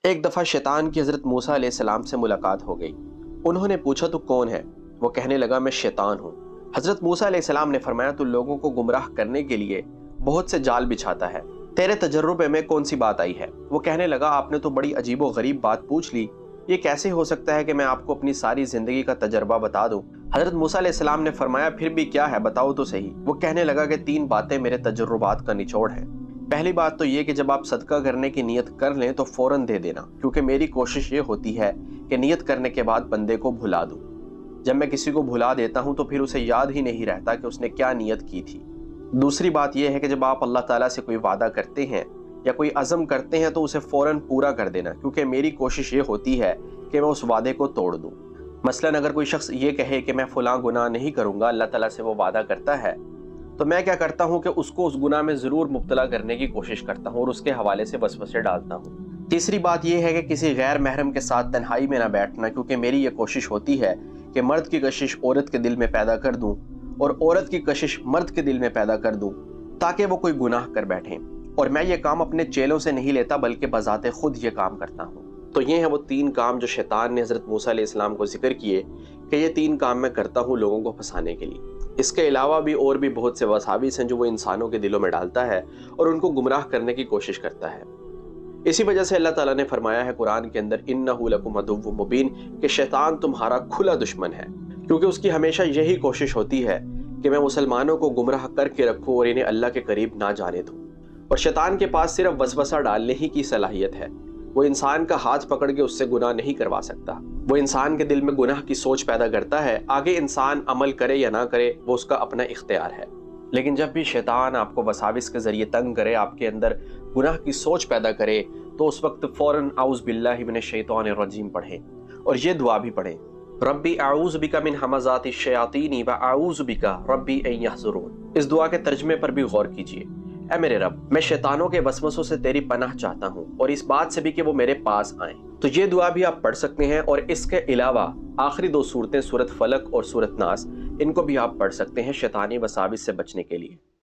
ایک دفعہ شیطان کی حضرت موسیٰ علیہ السلام سے ملاقات ہو گئی۔ انہوں نے پوچھا تو کون ہے؟ وہ کہنے لگا میں شیطان ہوں۔ حضرت موسیٰ علیہ السلام نے فرمایا تو لوگوں کو گمراہ کرنے کے لیے بہت سے جال بچھاتا ہے، تیرے تجربے میں کون سی بات آئی ہے؟ وہ کہنے لگا آپ نے تو بڑی عجیب و غریب بات پوچھ لی، یہ کیسے ہو سکتا ہے کہ میں آپ کو اپنی ساری زندگی کا تجربہ بتا دوں؟ حضرت موسیٰ علیہ السلام نے فرمایا پھر بھی کیا ہے بتاؤ تو صحیح۔ وہ کہنے لگا کہ 3 باتیں میرے تجربات کا نچوڑ ہیں۔ پہلی بات تو یہ کہ جب آپ صدقہ کرنے کی نیت کر لیں تو فوراً دے دینا، کیونکہ میری کوشش یہ ہوتی ہے کہ نیت کرنے کے بعد بندے کو بھلا دوں۔ جب میں کسی کو بھلا دیتا ہوں تو پھر اسے یاد ہی نہیں رہتا کہ اس نے کیا نیت کی تھی۔ دوسری بات یہ ہے کہ جب آپ اللہ تعالیٰ سے کوئی وعدہ کرتے ہیں یا کوئی عزم کرتے ہیں تو اسے فوراً پورا کر دینا، کیونکہ میری کوشش یہ ہوتی ہے کہ میں اس وعدے کو توڑ دوں۔ مثلاً اگر کوئی شخص یہ کہے کہ میں فلاں گناہ نہیں کروں گا، اللہ تعالیٰ سے وہ وعدہ کرتا ہے، تو میں کیا کرتا ہوں کہ اس کو اس گناہ میں ضرور مبتلا کرنے کی کوشش کرتا ہوں اور اس کے حوالے سے وسوسے ڈالتا ہوں۔ تیسری بات یہ ہے کہ کسی غیر محرم کے ساتھ تنہائی میں نہ بیٹھنا، کیونکہ میری یہ کوشش ہوتی ہے کہ مرد کی کشش عورت کے دل میں پیدا کر دوں اور عورت کی کشش مرد کے دل میں پیدا کر دوں تاکہ وہ کوئی گناہ کر بیٹھیں، اور میں یہ کام اپنے چیلوں سے نہیں لیتا بلکہ بذات خود یہ کام کرتا ہوں۔ تو یہ ہیں وہ 3 کام جو شیطان نے حضرت موسیٰ علیہ السلام کو ذکر کیے کہ یہ 3 کام میں کرتا ہوں لوگوں کو پھنسانے کے لیے۔ اس کے علاوہ بھی اور بھی بہت سے وساوس ہیں جو وہ انسانوں کے دلوں میں ڈالتا ہے اور ان کو گمراہ کرنے کی کوشش کرتا ہے۔ اسی وجہ سے اللہ تعالیٰ نے فرمایا ہے قرآن کے اندر اِنَّهُ لَكُمْ عَدُوٌّ مُبِينٌ کہ شیطان تمہارا کھلا دشمن ہے، کیونکہ اس کی ہمیشہ یہی کوشش ہوتی ہے کہ میں مسلمانوں کو گمراہ کر کے رکھوں اور انہیں اللہ کے قریب نہ جانے دوں۔ اور شیطان کے پاس صرف وسوسہ ڈالنے ہی کی صلاحیت ہے، وہ انسان کا ہاتھ پکڑ کے اس سے گناہ نہیں کروا سکتا۔ وہ انسان کے دل میں گناہ کی سوچ پیدا کرتا ہے، آگے انسان عمل کرے یا نہ کرے وہ اس کا اپنا اختیار ہے۔ لیکن جب بھی شیطان آپ کو وساوس کے ذریعے تنگ کرے، آپ کے اندر گناہ کی سوچ پیدا کرے، تو اس وقت فوراً اعوذ باللہ من الشیطان الرجیم پڑھیں اور یہ دعا بھی پڑھیں، ربی اعوذ بک من ہمزات الشیاطین و اعوذ بک ربی ان یحضرون۔ اس دعا کے ترجمے پر بھی غور کیجیے۔ اے میرے رب، میں شیطانوں کے وسوسوں سے تیری پناہ چاہتا ہوں اور اس بات سے بھی کہ وہ میرے پاس آئیں۔ تو یہ دعا بھی آپ پڑھ سکتے ہیں، اور اس کے علاوہ آخری 2 سورتیں سورت فلق اور سورت ناس، ان کو بھی آپ پڑھ سکتے ہیں شیطانی وساوس سے بچنے کے لیے۔